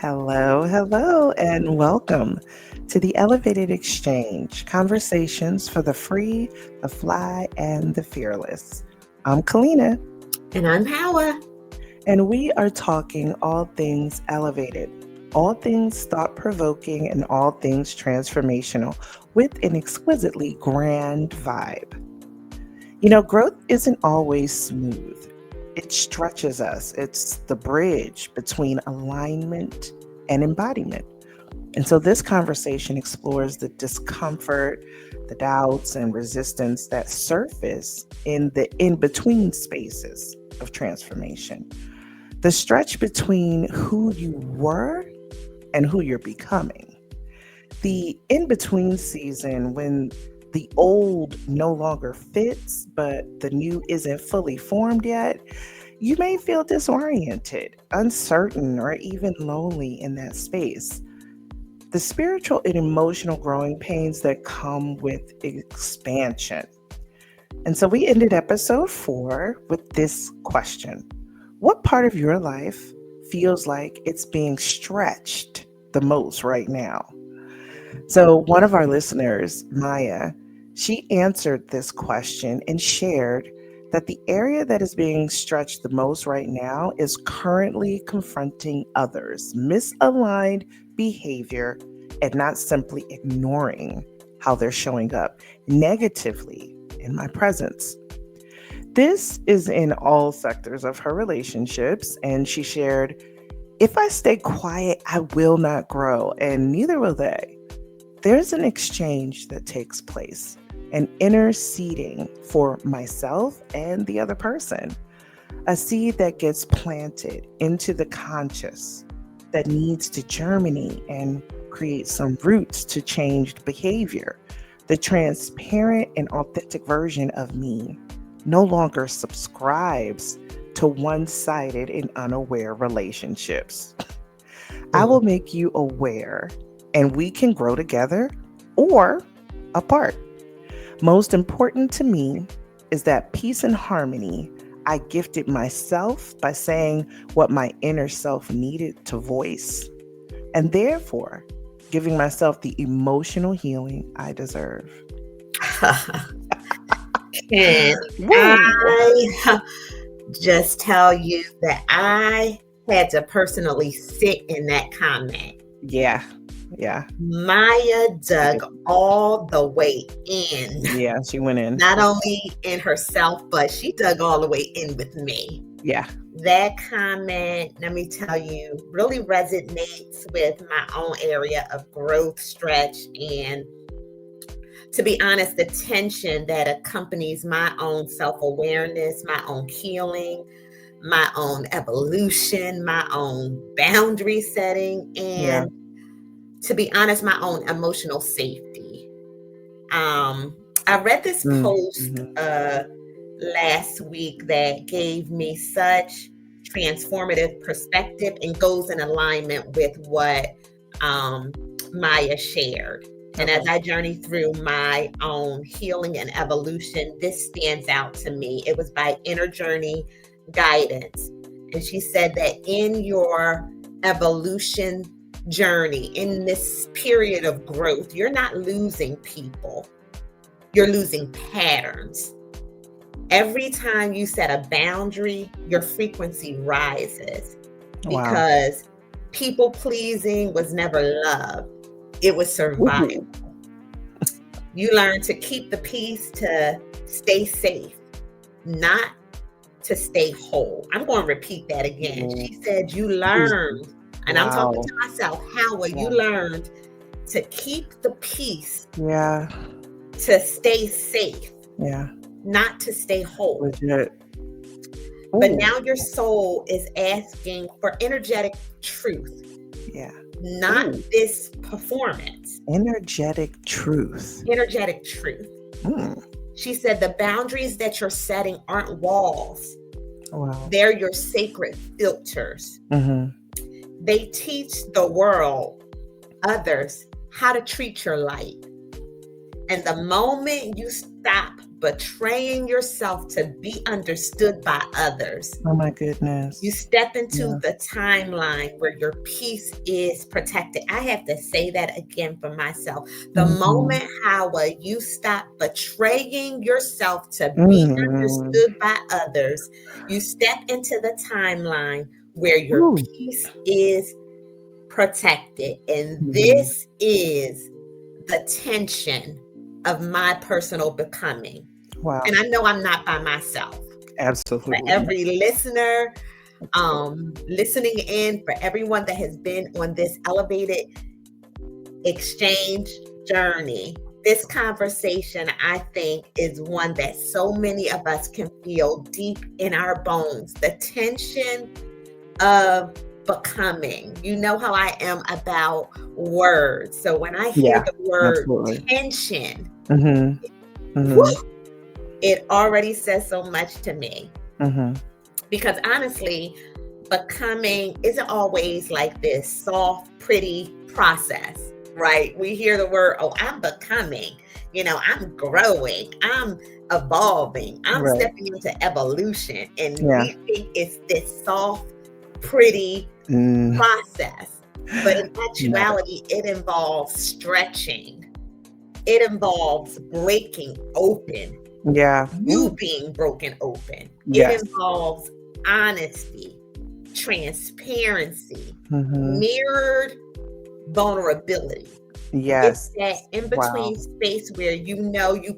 Hello, hello, and welcome to the Elevated Exchange Conversations for the Free, the Fly, and the Fearless. I'm Kalina, And I'm Hawa. and we are talking all things elevated, all things thought provoking, and all things transformational with an exquisitely grand vibe. Growth isn't always smooth. It stretches us. It's the bridge between alignment and embodiment. And so this conversation explores the discomfort, the doubts, and resistance that surface in the in between spaces of transformation. The stretch between who you were and who you're becoming. The in between season when the old no longer fits, but the new isn't fully formed yet. You may feel disoriented, uncertain, or even lonely in that space. The spiritual and emotional growing pains that come with expansion. And so we ended episode 4 with this question: what part of your life feels like it's being stretched the most right now? So, one of our listeners, Maya, she answered this question and shared that the area that is being stretched the most right now is currently confronting others' misaligned behavior and not simply ignoring how they're showing up negatively in my presence. This is in all sectors of her relationships, and she shared, if I stay quiet, I will not grow, and neither will they. There's an exchange that takes place, an interceding for myself and the other person, a seed that gets planted into the conscious that needs to germinate and create some roots to changed behavior. The transparent and authentic version of me no longer subscribes to one-sided and unaware relationships. I will make you aware and we can grow together or apart. Most important to me is that peace and harmony I gifted myself by saying what my inner self needed to voice, and therefore giving myself the emotional healing I deserve. Can I just tell you that I had to personally sit in that comment? Yeah. Maya dug all the way in. Yeah, she went in. Not only in herself, but she dug all the way in with me. Yeah. That comment, let me tell you, really resonates with my own area of growth, stretch, and to be honest, the tension that accompanies my own self-awareness, my own healing, my own evolution, my own boundary setting, and to be honest, my own emotional safety. I read this post last week that gave me such transformative perspective and goes in alignment with what Maya shared. And as I journey through my own healing and evolution, this stands out to me. It was by Inner Journey Guidance. And she said that in your evolution journey, in this period of growth, you're not losing people, you're losing patterns. Every time you set a boundary, your frequency rises because people pleasing was never love. It was survival. You learn to keep the peace, to stay safe, not to stay whole. I'm going to repeat that again. She said you learned, and I'm talking to myself, Howard, you learned to keep the peace, to stay safe, not to stay whole. But now your soul is asking for energetic truth. Not this performance. Energetic truth. She said the boundaries that you're setting aren't walls. They're your sacred filters. They teach the world, others, how to treat your light. And the moment you stop betraying yourself to be understood by others. Oh my goodness. You step into Yeah. the timeline where your peace is protected. I have to say that again for myself. The moment, Howard, you stop betraying yourself to be Mm. understood by others, you step into the timeline where your Ooh. peace is protected. And Mhm. this is the tension of my personal becoming. Wow. And I know I'm not by myself. For Absolutely. every listener, Absolutely. listening in, for everyone that has been on this elevated exchange journey, this conversation, I think, is one that so many of us can feel deep in our bones. The tension of becoming. You know how I am about words. So when I hear Yeah. the word Absolutely. tension, Mm-hmm. whew, it already says so much to me. Mm-hmm. Because honestly, becoming isn't always like this soft, pretty process, right? We hear the word, oh, I'm becoming, I'm growing, I'm evolving, I'm Right. stepping into evolution. And Yeah. we think it's this soft, pretty Mm. process. But in Never. actuality, it involves stretching, it involves breaking open, Yeah. you Ooh. being broken open. It Yes. involves honesty, transparency, Mm-hmm. mirrored vulnerability. It's Yes. that in Wow. between space where you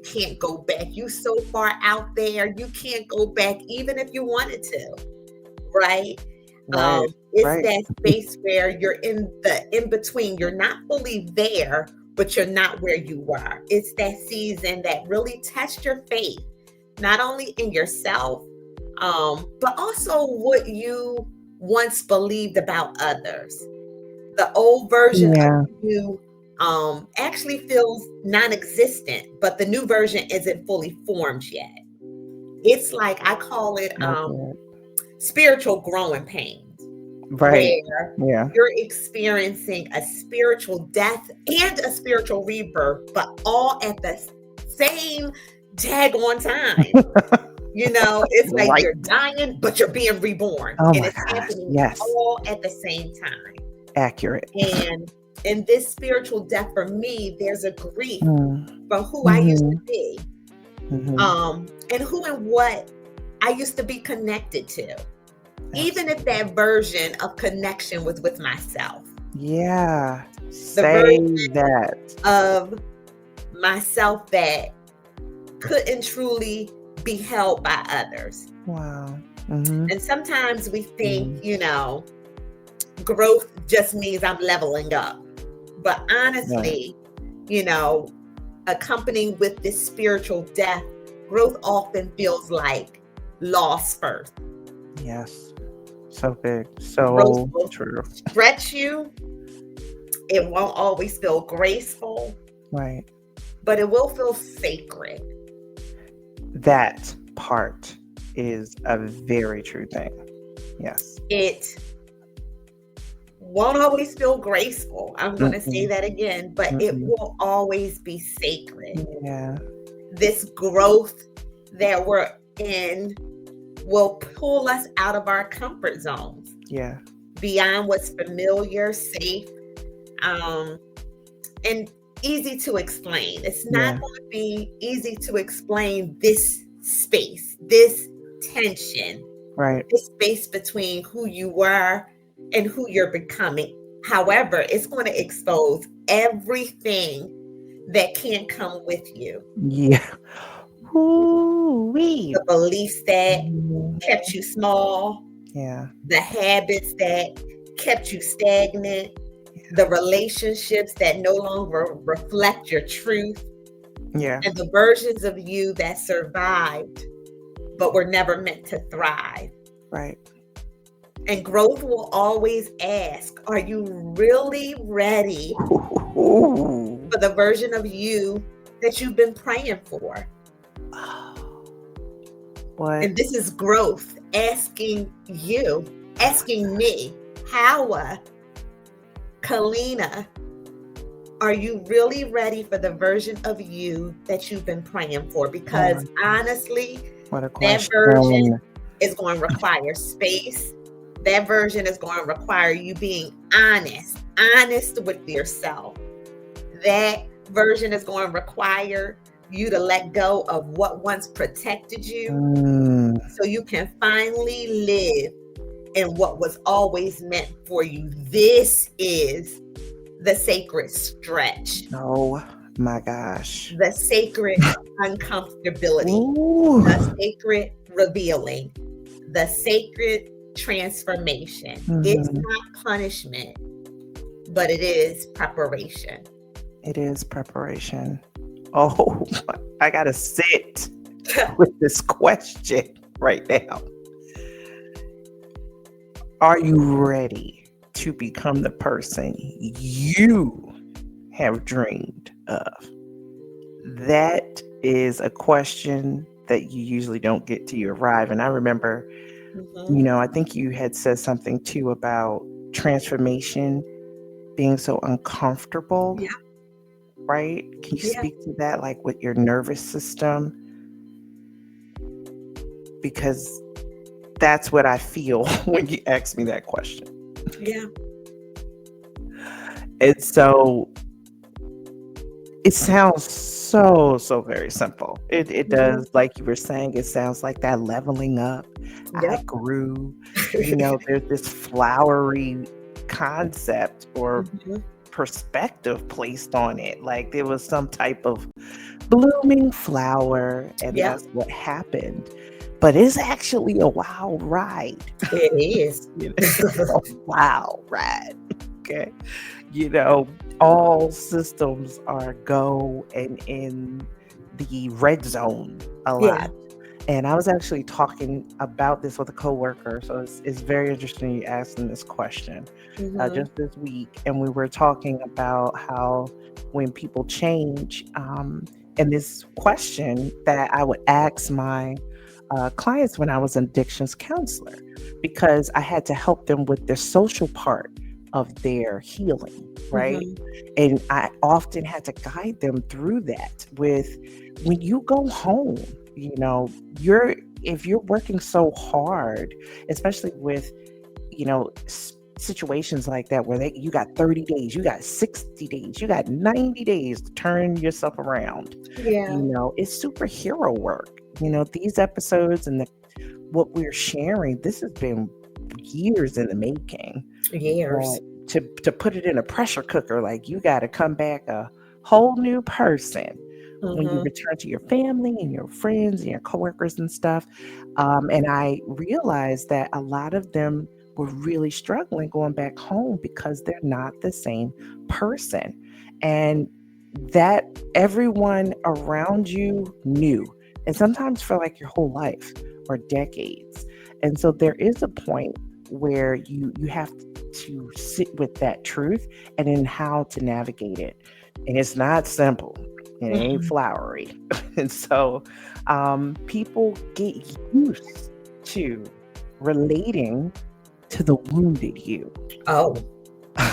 can't go back. You so far out there, you can't go back, even if you wanted to, right? Right. It's Right. that space where you're in the in between. You're not fully there, but you're not where you were. It's that season that really tests your faith, not only in yourself, but also what you once believed about others. The old version of Yeah. you actually feels non-existent, but the new version isn't fully formed yet. It's like I call it Like that. spiritual growing pains, Right. where Yeah. you're experiencing a spiritual death and a spiritual rebirth, but all at the same daggone time. It's like Right. you're dying, but you're being reborn, Oh and my it's gosh. happening Yes. all at the same time. Accurate. And in this spiritual death for me, there's a grief Mm. for who I used to Mm-hmm. be, Mm-hmm. and who and what I used to be connected to, even if Absolutely. that version of connection was with myself, Yeah. the Say version that. of myself that couldn't truly be held by others. Wow. Mm-hmm. And sometimes we think, Mm-hmm. growth just means I'm leveling up. But Right. honestly, you know, accompanying with this spiritual death, growth often feels like loss first. Yes. So big. Growth So will true. stretch you. It won't always feel graceful, Right. but it will feel sacred. That part is a very true thing. Yes. It won't always feel graceful. I'm going to say Mm-mm. that again, but it Mm-mm. will always be sacred. Yeah. This growth that we're in will pull us out of our comfort zones, Yeah. beyond what's familiar, safe, um, and easy to explain. It's not Yeah. going to be easy to explain this space, this tension, Right. this space between who you were and who you're becoming. However, it's going to expose everything that can't come with you. Yeah. Ooh-wee. The beliefs that Mhm. kept you small, Yeah. the habits that kept you stagnant, the relationships that no longer reflect your truth, Yeah. and the versions of you that survived but were never meant to thrive. Right. And growth will always ask, are you really ready Ooh. for the version of you that you've been praying for? What? And this is growth asking you, asking me, Howa, Kalina, Are you really ready for the version of you that you've been praying for? Oh Because my gosh. honestly, What a that version question. is going to require space. That version is going to require you being honest with yourself. That version is going to require you to let go of what once protected you Mm, so you can finally live in what was always meant for you. This is the sacred stretch, oh my gosh. the sacred uncomfortability, Ooh. the sacred revealing, the sacred transformation. It's Mhm. not punishment, but it is preparation. It is preparation. Oh, I gotta sit with this question right now. Are you ready to become the person you have dreamed of? That is a question that you usually don't get till you arrive. And I remember, Mhm. I think you had said something too about transformation being so uncomfortable, Yeah, right? Can you yeah, speak to that, like with your nervous system? Because that's what I feel when you ask me that question. yeah, And so it sounds so very simple. It mhm, does, like you were saying, it sounds like that leveling up. I yep. grew, there's this flowery concept or Mhm, perspective placed on it. Like there was some type of blooming flower, and yep, that's what happened. But it's actually a wild ride. it is. It's a wild ride. Okay. you know, all systems are go and in the red zone a Yeah. lot. And I was actually talking about this with a coworker, so it's very interesting you asking this question Mhm, just this week. And we were talking about how when people change, and this question that I would ask my clients when I was an addictions counselor, because I had to help them with the social part of their healing, right? mhm, And I often had to guide them through that with when you go home, you're if you're working so hard, especially with, situations like that where you got 30 days, you got 60 days, you got 90 days to turn yourself around. yeah, It's superhero work. These episodes and what we're sharing, this has been years in the making. But years. to put it in a pressure cooker, like you got to come back a whole new person when you Mhm, return to your family and your friends and your coworkers and stuff. And I realized that a lot of them were really struggling going back home because they're not the same person. And that everyone around you knew, and sometimes for like your whole life or decades. And so there is a point where you have to sit with that truth and then how to navigate it. And it's not simple. It ain't mhm. flowery. And so people get used to relating to the wounded you, Oh,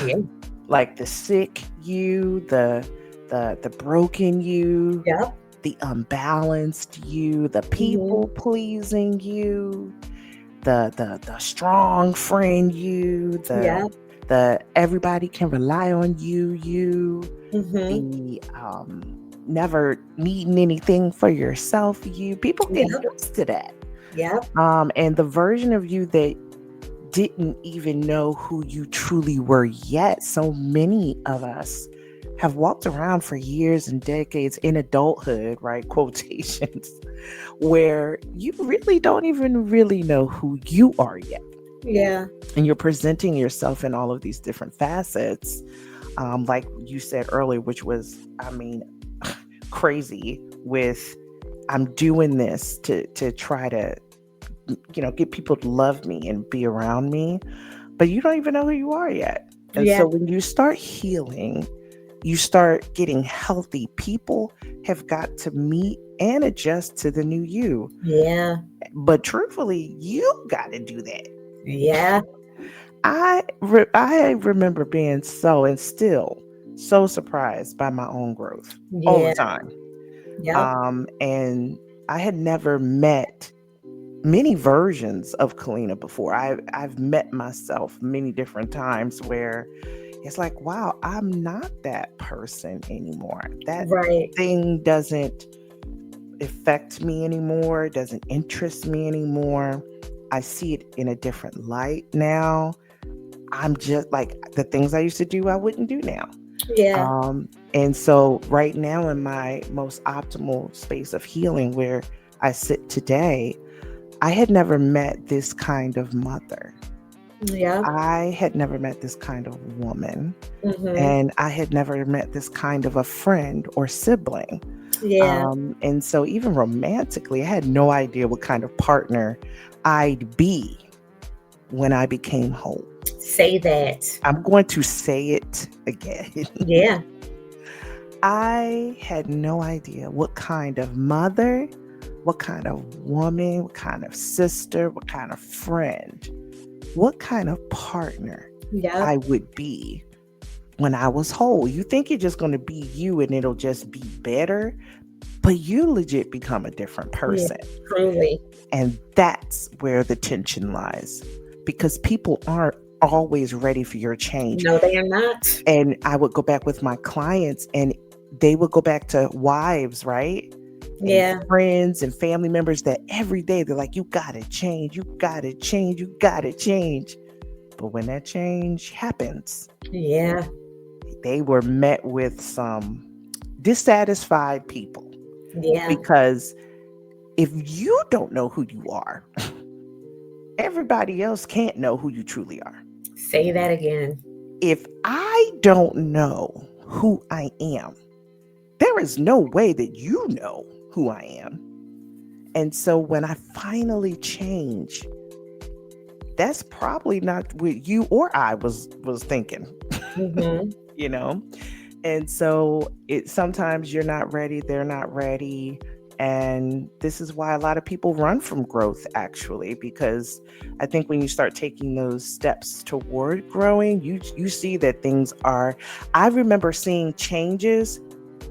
yeah, like the sick you, the broken you, yep, the unbalanced you, the mhm, people pleasing you, the strong friend you, the yep, the everybody can rely on you, mhm, the never needing anything for yourself you. People get yep, used to that. yep, And the version of you that didn't even know who you truly were yet. So many of us have walked around for years and decades in adulthood, right? Quotations, where you really don't even really know who you are yet. yeah, And you're presenting yourself in all of these different facets, like you said earlier, which was, I mean, crazy with I'm doing this to try to get people to love me and be around me, but you don't even know who you are yet. And yeah, so when you start healing, you start getting healthy. People have got to meet and adjust to the new you. yeah, But truthfully, you got to do that. yeah, I remember being so and still so surprised by my own growth all the Yeah. time. Yep. And I had never met many versions of Kalina before. I've met myself many different times where it's like, wow, I'm not that person anymore. That Right. thing doesn't affect me anymore, doesn't interest me anymore. I see it in a different light now. I'm just like the things I used to do, I wouldn't do now. Yeah. And so, right now, in my most optimal space of healing where I sit today, I had never met this kind of mother. Yeah. I had never met this kind of woman. Mm-hmm. And I had never met this kind of a friend or sibling. Yeah. And so, even romantically, I had no idea what kind of partner I'd be when I became whole. Say that. I'm going to say it again. Yeah. I had no idea what kind of mother, what kind of woman, what kind of sister, what kind of friend, what kind of partner Yep. I would be when I was whole. You think you're just going to be you and it'll just be better, but you legit become a different Yeah. person. Truly. And that's where the tension lies because people aren't always ready for your change. No, they are not. And I would go back with my clients and they would go back to wives, right? And Yeah. friends and family members that every day they're like, you gotta change, you gotta change, you gotta change. But when that change happens, Yeah. they were met with some dissatisfied people Yeah. because if you don't know who you are, everybody else can't know who you truly are. Say that again. If I don't know who I am, there is no way that you know who I am. And so when I finally change, that's probably not what you or I was thinking, Mm-hmm. you know? And so it sometimes you're not ready, they're not ready. And this is why a lot of people run from growth actually, because I think when you start taking those steps toward growing, you see that things are. I remember seeing changes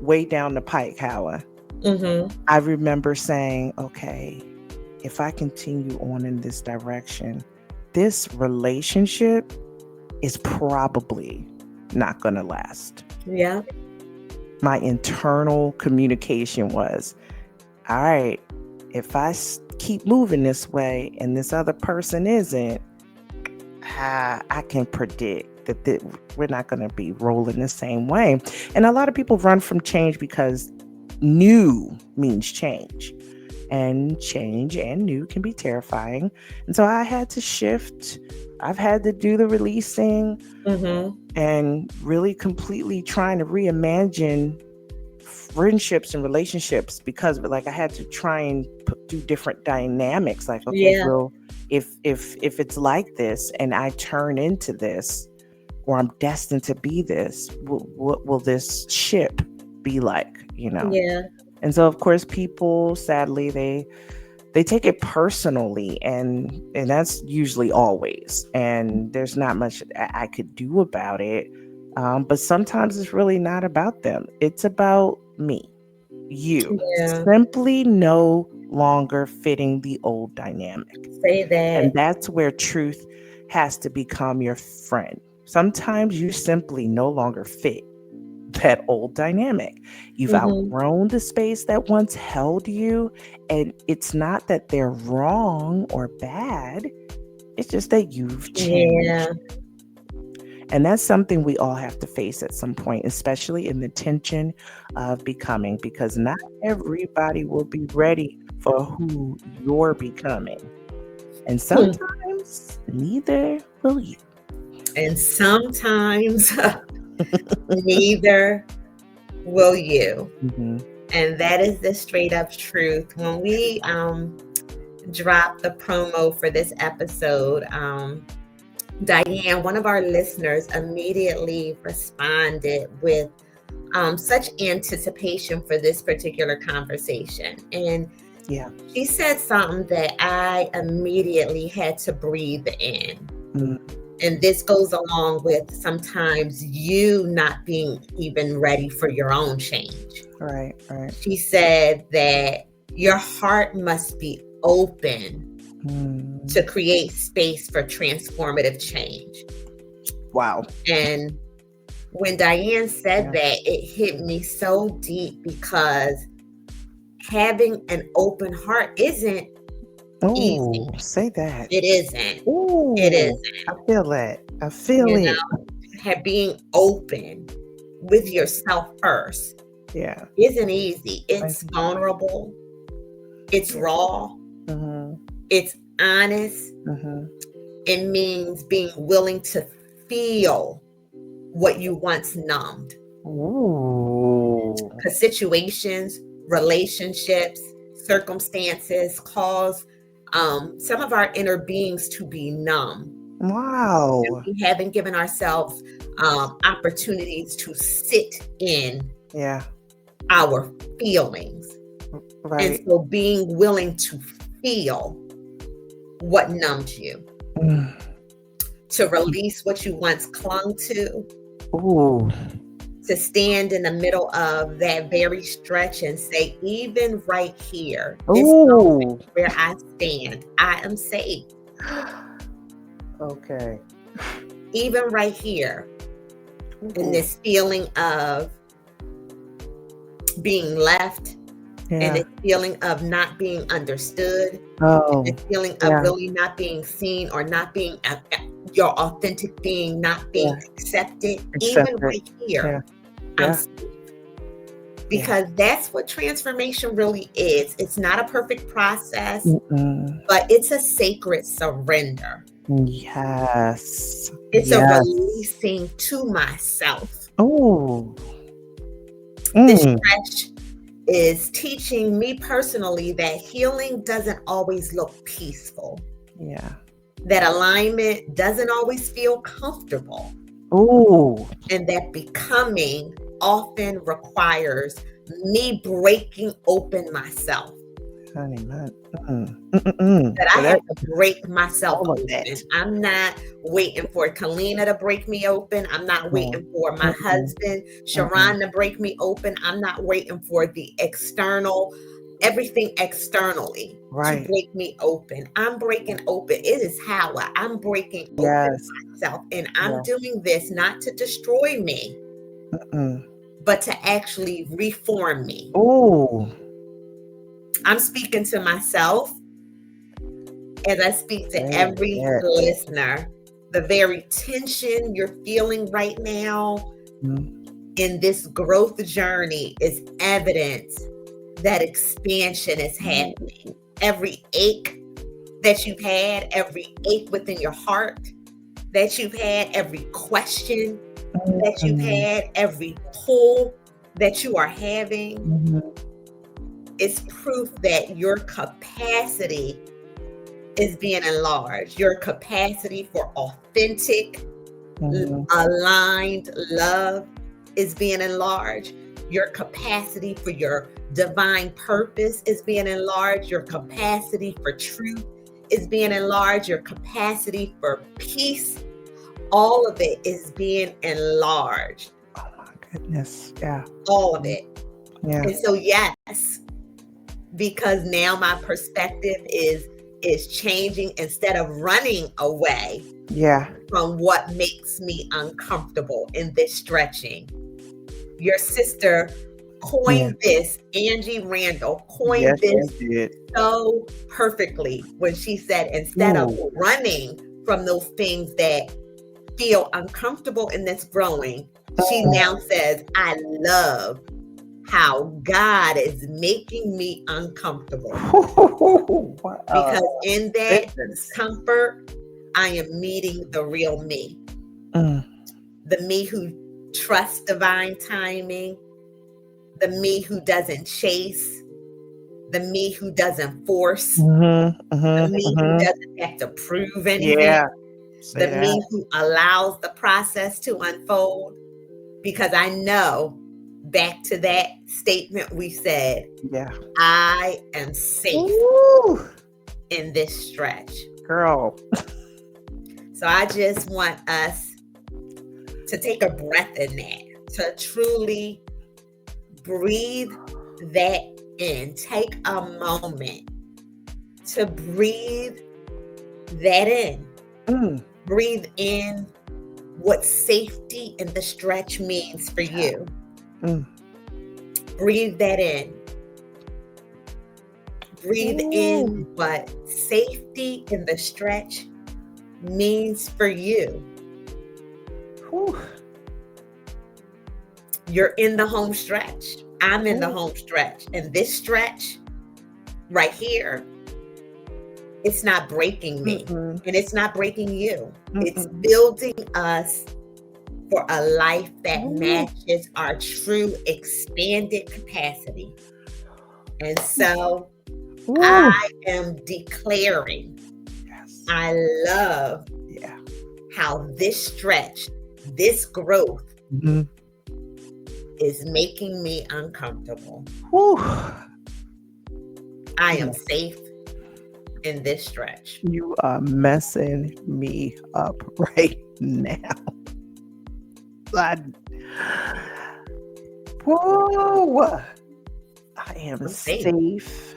way down the pike, Howa. Mm-hmm. I remember saying, okay, if I continue on in this direction, this relationship is probably not going to last. Yeah. My internal communication was, all right, if I keep moving this way and this other person isn't, I can predict that we're not going to be rolling the same way. And a lot of people run from change because new means change. And change and new can be terrifying. And so I had to shift. I've had to do the releasing Mm-hmm. and really completely trying to reimagine friendships and relationships because of it. Like I had to try and do different dynamics. Like, okay, Yeah. well, if it's like this and I turn into this, or I'm destined to be this, what will this ship be like? Yeah. And so, of course, people sadly they take it personally, and that's usually always. And there's not much I could do about it. But sometimes it's really not about them. It's about me, you, Yeah. simply no longer fitting the old dynamic. Say And that. that's where truth has to become your friend. Sometimes you simply no longer fit that old dynamic. You've Mm-hmm. outgrown the space that once held you. And it's not that they're wrong or bad, it's just that you've changed. Yeah. And that's something we all have to face at some point, especially in the tension of becoming, because not everybody will be ready for who you're becoming. And Hmm. sometimes neither will you. And sometimes neither will you. Mhm. And that is the straight up truth. When we dropped the promo for this episode, Diane, one of our listeners, immediately responded with such anticipation for this particular conversation. And Yeah. she said something that I immediately had to breathe in. Mm. And this goes along with sometimes you not being even ready for your own change. Right. She said that your heart must be open to create space for transformative change. Wow. And when Diane said that, it hit me so deep because having an open heart isn't easy. Say that. It isn't. Ooh, it isn't. I feel that. I feel it. Being open with yourself first isn't easy. It's vulnerable. It's raw. It's honest. It means being willing to feel what you once numbed. Because situations, relationships, circumstances cause some of our inner beings to be numb. Wow. And we haven't given ourselves opportunities to sit in our feelings. Right. And so being willing to feel what numbed you, to release what you once clung to, to stand in the middle of that very stretch and say, even right here, this moment where I stand, I am safe. Okay. Even right here, in this feeling of being left, and this feeling of not being understood, and this feeling of really not being seen or not being your authentic being, not being accepted. Even right here, I'm safe. Because that's what transformation really is. It's not a perfect process, but it's a sacred surrender. Yes. It's a releasing to myself. This stretch is teaching me personally that healing doesn't always look peaceful. That alignment doesn't always feel comfortable. And that becoming often requires me breaking open myself. That I have to break myself open. I'm not waiting for Kalina to break me open. I'm not waiting for my husband, Sharon, to break me open. I'm not waiting for the external, everything externally to break me open. I'm breaking open. It is how I'm breaking open myself. And I'm doing this not to destroy me, but to actually reform me. I'm speaking to myself as I speak to every listener. The very tension you're feeling right now in this growth journey is evidence that expansion is happening. Every ache that you've had, every ache within your heart that you've had, every question that you've had, every pull that you are having, is proof that your capacity is being enlarged. Your capacity for authentic, aligned love is being enlarged. Your capacity for your divine purpose is being enlarged. Your capacity for truth is being enlarged. Your capacity for peace, all of it is being enlarged. Oh my goodness. Yeah. All of it. Yeah. And so, yes, because now my perspective is changing. Instead of running away from what makes me uncomfortable in this stretching. Your sister coined this, Angie Randall coined this so perfectly when she said, instead of running from those things that feel uncomfortable in this growing, she now says, I love how God is making me uncomfortable. Because in that discomfort, I am meeting the real me. The me who trusts divine timing, the me who doesn't chase, the me who doesn't force, the me who doesn't have to prove anything, the me who allows the process to unfold. Because I know, back to that statement we said, I am safe in this stretch. Girl. So I just want us to take a breath in that, to truly breathe that in. Take a moment to breathe that in. Mm. Breathe in what safety and the stretch means for you. Mm. Breathe that in. Breathe in Ooh. what safety and the stretch means for you. Whew. You're in the home stretch. I'm in the Ooh. home stretch. And this stretch right here, it's not breaking me. Mm-mm. And it's not breaking you. It's Mm-mm. building us for a life that Ooh. matches our true expanded capacity. And so Ooh. I am declaring, Yes. I love Yeah. how this stretch, this growth Mhm. is making me uncomfortable. Whew. I am Yes. safe in this stretch. You are messing me up right now. Whoa. I am I'm safe. safe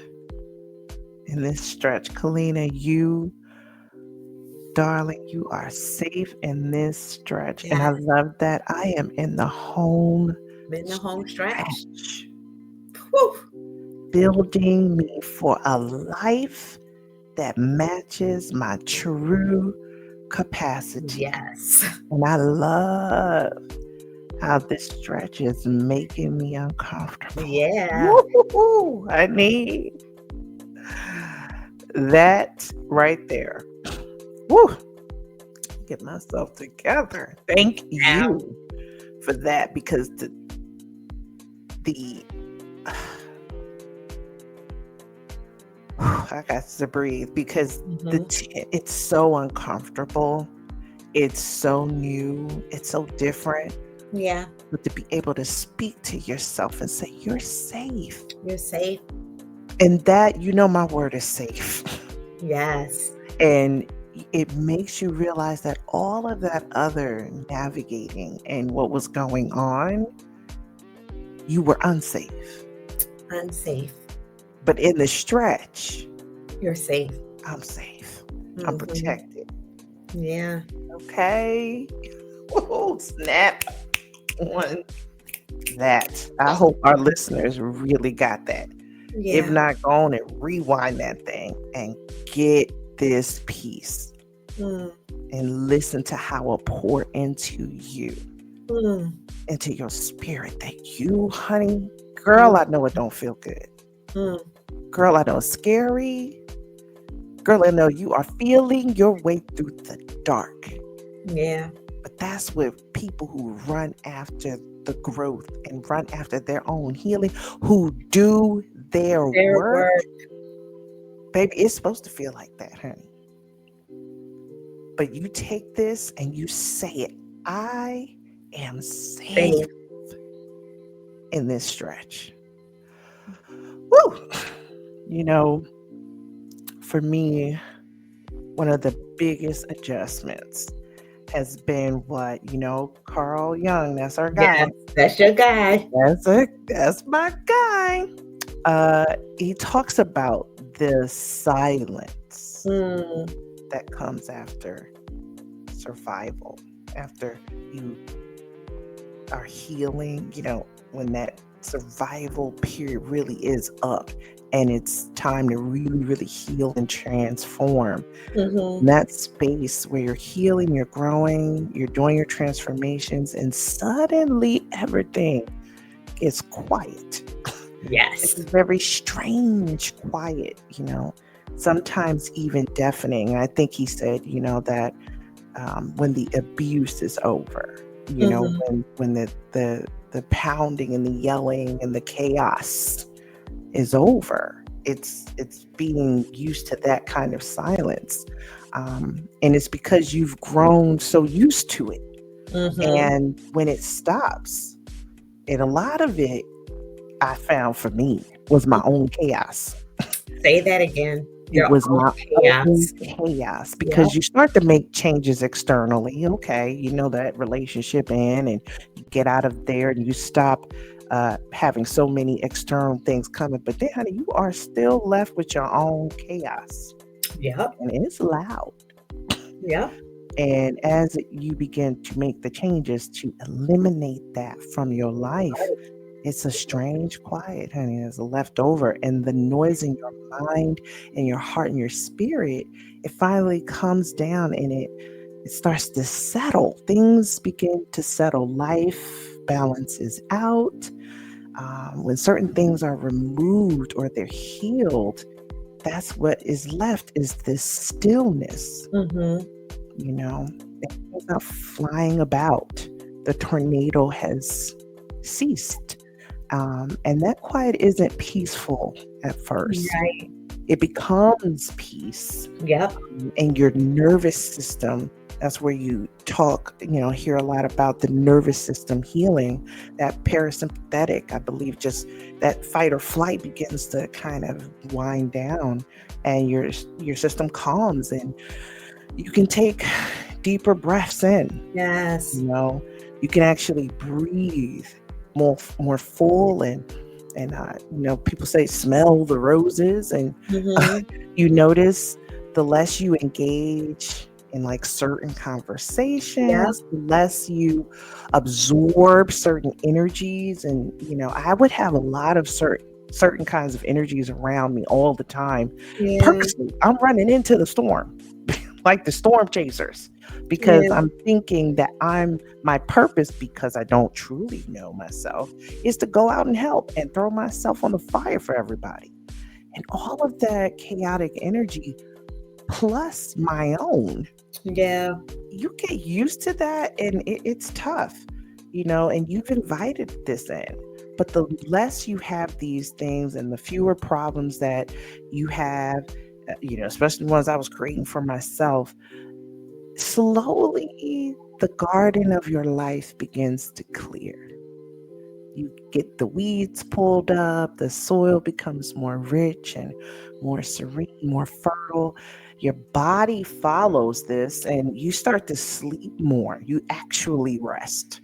in this stretch. Kalina, you, darling, you are safe in this stretch. And I Yes. love that. I am in the home I'm in the home stretch. stretch, Whew. building me for a life that matches my true capacity. Yes. And I love how this stretch is making me uncomfortable. Yeah. Woo-hoo-hoo. I need that right there. Woo. Get myself together. Thank Now. you for that, because the I got to breathe, because it's so uncomfortable. It's so new. It's so different. Yeah. But to be able to speak to yourself and say, you're safe. You're safe. And that, my word is safe. Yes. And it makes you realize that all of that other navigating and what was going on, you were unsafe. Unsafe. But in the stretch, You're safe. I'm safe. I'm protected. Yeah. Okay. Oh, snap on that. I hope our listeners really got that. Yeah. If not, go on and rewind that thing and get this piece and listen to how it poured into you, into your spirit, that you, honey, girl, I know it don't feel good. Girl, I know it's scary. Girl, I know you are feeling your way through the dark. Yeah. But that's with people who run after the growth and run after their own healing, who do their work. Baby, it's supposed to feel like that, honey. But you take this and you say it. I am safe in this stretch. Woo! For me, one of the biggest adjustments has been what, Carl Jung, that's our guy. Yes, that's your guy. That's my guy. He talks about the silence that comes after survival, after you are healing, when that survival period really is up and it's time to really, really heal and transform. In that space where you're healing, you're growing, you're doing your transformations, and suddenly everything gets quiet. Yes. It's very strange quiet, sometimes even deafening. And I think he said, that when the abuse is over, when the pounding and the yelling and the chaos is over, it's being used to that kind of silence. And it's because you've grown so used to it. And when it stops, and a lot of it I found for me was my own chaos. Say that again. It Your was own my own chaos. chaos Yep. because you start to make changes externally. Okay, you know that relationship in, and you get out of there and you stop having so many external things coming. But then, honey, you are still left with your own chaos, Yep. and it's loud. Yep. And as you begin to make the changes to eliminate that from your life, it's a strange quiet, honey. It's left over. And the noise in your mind and your heart and your spirit, it finally comes down and it starts to settle. Things begin to settle. Life balances out. When certain things are removed or they're healed, that's what is left is this stillness, Mm-hmm. you know. It's not flying about. The tornado has ceased. And that quiet isn't peaceful at first. Right. It becomes peace. Yep. And your nervous system, that's where you talk, hear a lot about the nervous system healing. That parasympathetic, I believe, just that fight or flight begins to kind of wind down, and your system calms, and you can take deeper breaths in. Yes. You can actually breathe more full, and people say smell the roses, and Mm-hmm. you notice the less you engage in like certain Yep. conversations, the less you absorb certain energies. And I would have a lot of certain kinds of energies around me all the time. Yeah. Purposely, I'm running into the storm like the storm chasers, because Yeah. I'm thinking that my purpose, because I don't truly know myself, is to go out and help and throw myself on the fire for everybody. And all of that chaotic energy plus my own, Yeah. you get used to that, and it's tough, and you've invited this in. But the less you have these things and the fewer problems that you have, especially the ones I was creating for myself, slowly the garden of your life begins to clear. You get the weeds pulled up, the soil becomes more rich and more serene, more fertile. Your body follows this, and you start to sleep more. You actually rest.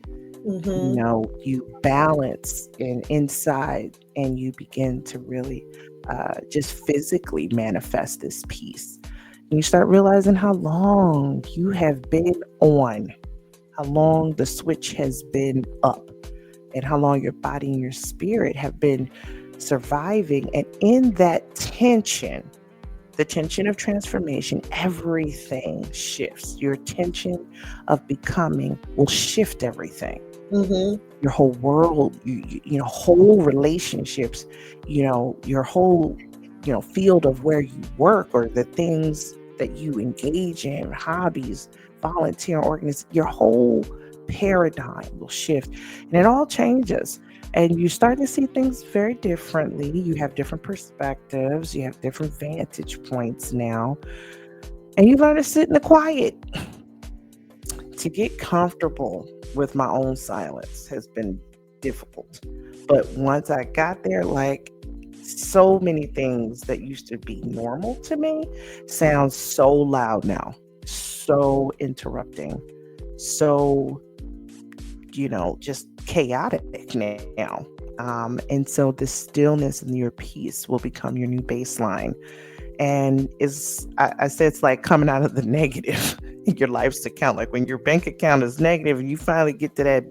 Mm-hmm. You balance and inside, and you begin to really just physically manifest this peace. And you start realizing how long you have been on, how long the switch has been up, and how long your body and your spirit have been surviving. And in that tension, the tension of transformation, everything shifts. Your tension of becoming will shift everything. Mm-hmm. Your whole world, whole relationships, your whole, field of where you work, or the things that you engage in, hobbies, volunteer organizations, your whole paradigm will shift, and it all changes. And you start to see things very differently. You have different perspectives, you have different vantage points now, and you learn to sit in the quiet. To get comfortable with my own silence has been difficult. But once I got there, like, so many things that used to be normal to me sound so loud now, so interrupting, so, just chaotic now. And so the stillness and your peace will become your new baseline. And I say it's like coming out of the negative in your life's account. Like when your bank account is negative and you finally get to that,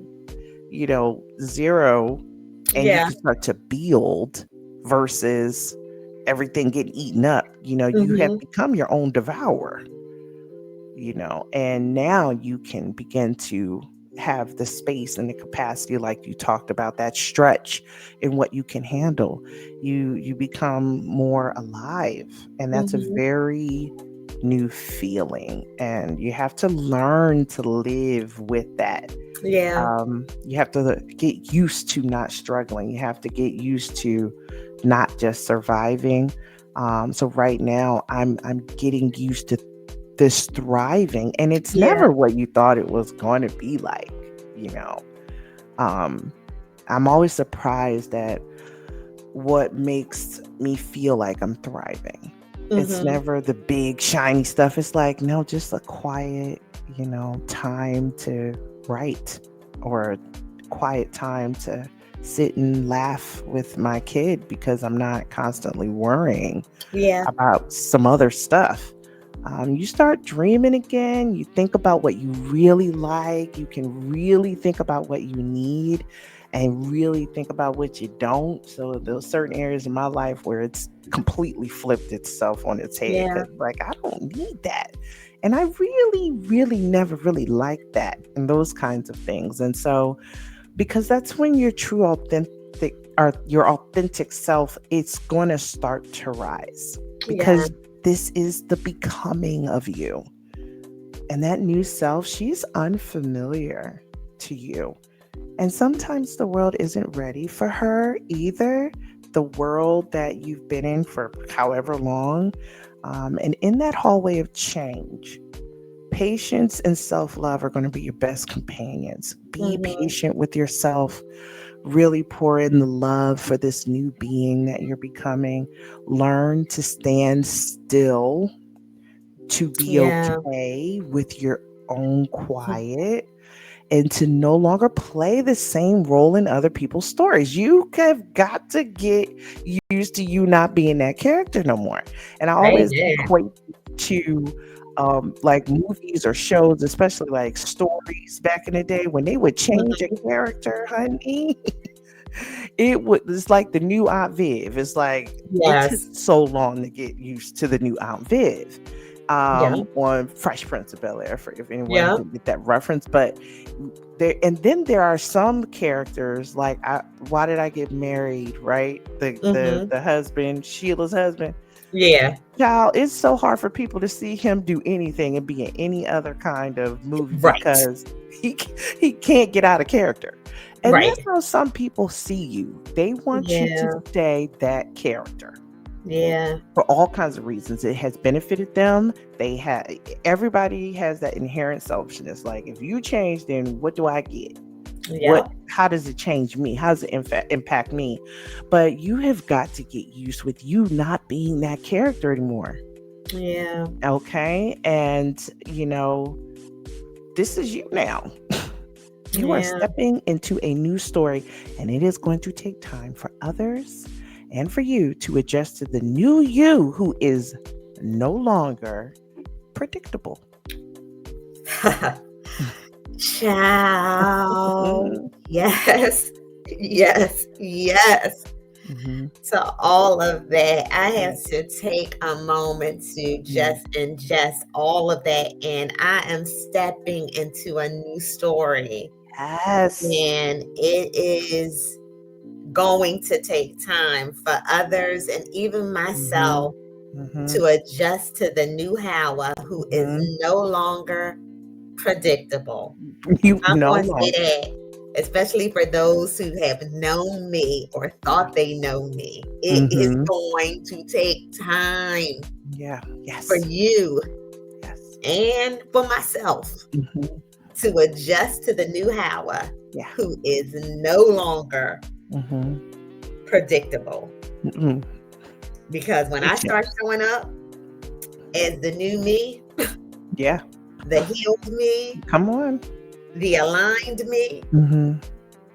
zero, and you Yeah. can start to build versus everything getting eaten up. You have Mm-hmm. become your own devourer, and now you can begin to have the space and the capacity, like you talked about, that stretch in what you can handle. You become more alive, and that's a Mm-hmm. very new feeling, and you have to learn to live with that. Yeah. You have to get used to not struggling. You have to get used to not just surviving. So right now I'm getting used to this thriving, and it's Yeah. never what you thought it was going to be like. you know um I'm always surprised at what makes me feel like I'm thriving. It's Mhm. never the big shiny stuff. It's like, no, just a quiet, time to write, or quiet time to sit and laugh with my kid because I'm not constantly worrying Yeah. about some other stuff. You start dreaming again. You think about what you really like. You can really think about what you need and really think about what you don't. So, there's certain areas in my life where it's completely flipped itself on its head Yeah. because, like, I don't need that. And I really, really never really liked that and those kinds of things. And so, because that's when your true authentic or your authentic self, it's going to start to rise, Yeah. because this is the becoming of you. And that new self, she's unfamiliar to you, and sometimes the world isn't ready for her either. The world that you've been in for however long, and in that hallway of change, patience and self love are going to be your best companions. Be Mhm. patient with yourself. Really pour in the love for this new being that you're becoming. Learn to stand still, to be Yeah. okay with your own quiet, and to no longer play the same role in other people's stories. You have got to get used to you not being that character no more. And I always Amen. equate to like movies or shows, especially like stories back in the day when they would change a Mhm. character, honey. It's like the new Aunt Viv. It's like it took Yes. so long to get used to the new Aunt Viv Yeah. on Fresh Prince of Bel Air, for if anyone Yeah. didn't get that reference. But there, and then there are some characters like Why Did I Get Married? Right, Mhm. the husband, Sheila's husband. Yeah. Child, it's so hard for people to see him do anything and be in any other kind of movie Right. because he he can't get out of character. And that's Right. how some people see you. They want you to Yeah. stay that character Yeah. for all kinds of reasons. It has benefited them. They have Everybody has that inherent selfishness. Like, if you change, then what do I get? Yeah. How does it change me? How does it impact me? But you have got to get used with you not being that character anymore. Yeah. Okay? And this is you now. You are Yeah. stepping into a new story, and it is going to take time for others and for you to adjust to the new you who is no longer predictable. Ciao. Yes. Yes. Yes. Hmm. To all of that, I have Yes. to take a moment to Yeah. just ingest all of that. And I am stepping into a new story. Yes. And it is going to take time for others and even Hmm. myself Hmm. to adjust to the new Howa who is Hmm. no longer predictable. You I'm no going to say longer. that, especially for those who have known me or thought they know me. It is Hmm. going to take time Yeah. for Yes. you Yes. and for myself Hmm. to adjust to the new Howa Yeah. who is no longer Hmm. predictable. Hmm. Because when I start Patience. showing up as the new me, Yeah. the healed me, Come on. the aligned me, Hmm.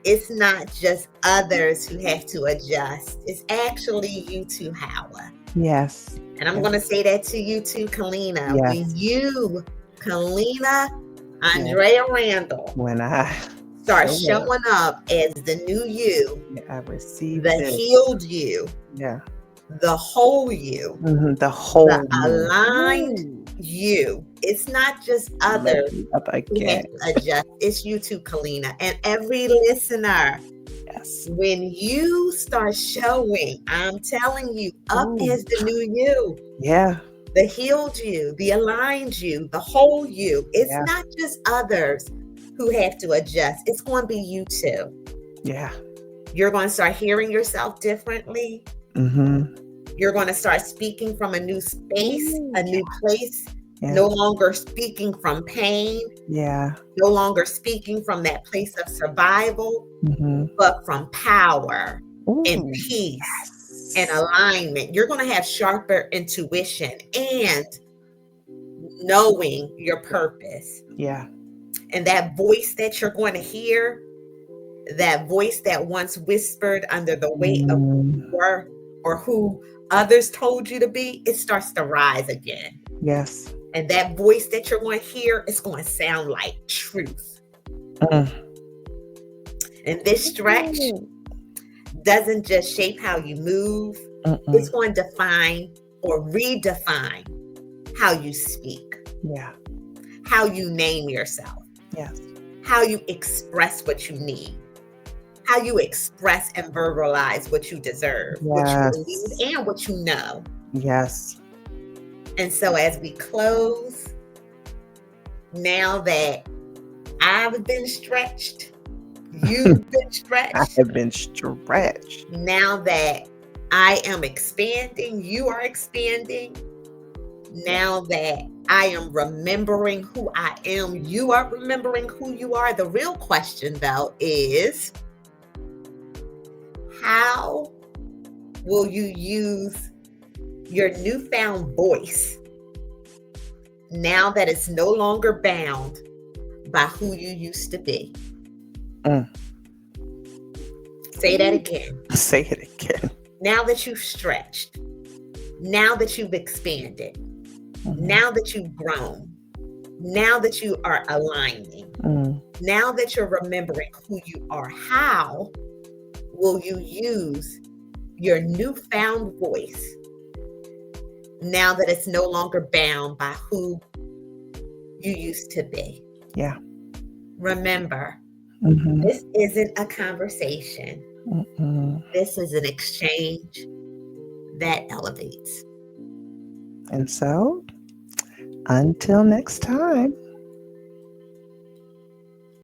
it's not just others who have to adjust. It's actually you too, Howa. Yes. And I'm Yes. going to say that to you too, Kalina. When Yes. you, Kalina, Yes. Andrea Randall, When I start show up, showing up as the new you, yeah, I receive the this. healed you, Yeah. the whole you, The the whole me. aligned Ooh, you, it's not just lift others me up who have again. to adjust. It's you too, Kalina. And every listener, Yes. when you start showing, I'm telling you, up Ooh. as the new you, Yeah. the healed you, the aligned you, the whole you. It's Yeah. not just others who have to adjust, it's going to be you too. Yeah. You're going to start hearing yourself differently. Mm-hmm. You're going to start speaking from a new space, Ooh, a new place, yeah. no longer speaking from pain, Yeah. no longer speaking from that place of survival, Mm-hmm. but from power and Ooh, peace and alignment. You're going to have sharper intuition and knowing your purpose. Yeah. And that voice that you're going to hear, that voice that once whispered under the weight of who you were or who others told you to be, it starts to rise again. Yes. And that voice that you're going to hear is going to sound like truth. And this stretch doesn't just shape how you move, it's going to define or redefine how you speak. Yeah. How you name yourself. Yes. How you express what you need. How you express and verbalize what you deserve, what you believe, and what you know. Yes. And so as we close, now that I've been stretched, you've been stretched. I have been stretched. Now that I am expanding, you are expanding. Now that I am remembering who I am, you are remembering who you are. The real question, though, is how will you use your newfound voice now that it's no longer bound by who you used to be? Say that again. Say it again. Now that you've stretched, now that you've expanded, now that you've grown, now that you are aligning, now that you're remembering who you are, how will you use your newfound voice now that it's no longer bound by who you used to be? Yeah. Remember, this isn't a conversation. This is an exchange that elevates. And so, until next time.